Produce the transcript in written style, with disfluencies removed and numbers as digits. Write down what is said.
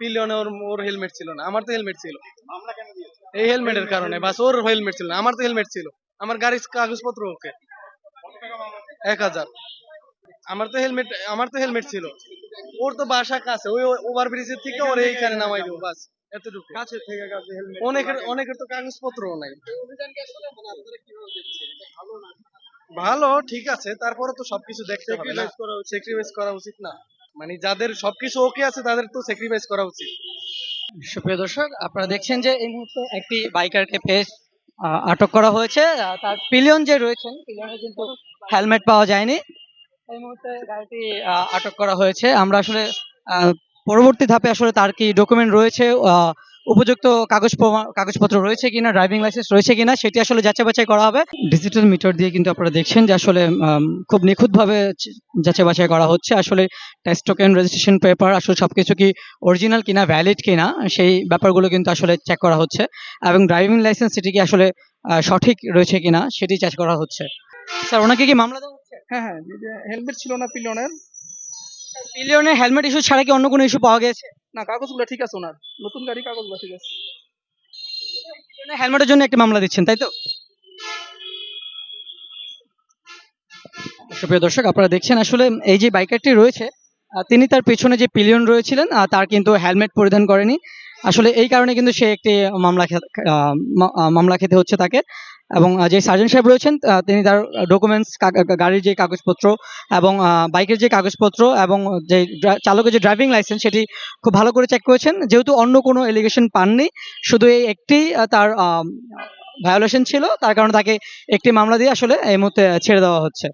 পিলিয়নে ওর ওর helmet ছিল না, আমার তো হেলমেট ছিল। এই হেলমেটের কারণে বাস, ওর হেলমেট ছিল না, আমার তো হেলমেট ছিল। আমার গাড়ির কাগজপত্র ওকে। 1000। আমার তো হেলমেট ছিল। ওর তো বাসা কাছে, ওই ওভার ব্রিজের থেকে ওর এইখানে নামাই দেবো বাস, এতটুকু। কাছে থেকে কাছে হেলমেট, অনেকের অনেকের তো কাগজপত্রও নাই। ভালো, ঠিক আছে, তারপরে তো সবকিছু দেখতে হবে না, স্যাক্রিফাইস করা উচিত না। মানে যাদের সবকিছু ওকে আছে তাদের তো স্যাক্রিফাইস করা উচিত। সুপ্রিয় দর্শক, আপনারা দেখছেন যে এই মুহূর্তে একটি বাইকারকে পেশ আটক করা হয়েছে। তার পিলিয়ন যে রয়েছেন, পিলিয়নে কিন্তু হেলমেট পাওয়া যায়নি। এই মুহূর্তে গাড়িটি আটক করা হয়েছে। আমরা আসলে আহ, পরবর্তী ধাপে আসলে তার কি ডকুমেন্ট রয়েছে, উপযুক্ত কাগজপত্র রয়েছে কিনা, ড্রাইভিং লাইসেন্স রয়েছে কিনা, সেটি আসলে যাচাই বাছাই করা হবে। ডিজিটাল মিটার দিয়ে কিন্তু আপনারা দেখছেন যে আসলে খুব নিখুঁতভাবে যাচাই বাছাই করা হচ্ছে। আসলে টেস্ট টোকেন, রেজিস্ট্রেশন পেপার, আসলে সবকিছু কি অরিজিনাল কিনা, ভ্যালিড কিনা, সেই ব্যাপারগুলো কিন্তু আসলে চেক করা হচ্ছে। এবং ড্রাইভিং লাইসেন্স সেটি কি আসলে সঠিক রয়েছে কিনা সেটি চেক করা হচ্ছে। স্যার, ওনাকে কি মামলা দেওয়া হচ্ছে? হ্যাঁ হ্যাঁ, হেলমেট ছিল না পিলিয়নের। পিলিয়নে হেলমেট ইস্যু ছাড়া কি অন্য কোনো ইস্যু পাওয়া গেছে? না, কাগজগুলো ঠিক আছে ওনার, নতুন গাড়ি কাগজগুলো ঠিক আছে। পিলিয়নে হেলমেটের জন্য একটি মামলা দিচ্ছেন, তাই তো? সুপ্রিয় দর্শক, আপনারা দেখছেন আসলে এই যে বাইকারটি রয়েছে, তিনি তার পেছনে যে পিলিয়ন রয়েছিলেন তার কিন্তু হেলমেট পরিধান করেনি। আসলে এই কারণে কিন্তু সে একটি মামলা খেতে হচ্ছে তাকে। এবং যে সার্জন সাহেব রয়েছেন, তিনি তার ডকুমেন্টস, গাড়ির যে কাগজপত্র এবং বাইকের যে কাগজপত্র এবং যে চালকের যে ড্রাইভিং লাইসেন্স, সেটি খুব ভালো করে চেক করেছেন। যেহেতু অন্য কোনো এলিগেশন পাননি, শুধু এই একটি তার ভায়োলেশন ছিল, তার কারণে তাকে একটি মামলা দিয়ে আসলে এই মুহূর্তে ছেড়ে দেওয়া হচ্ছে।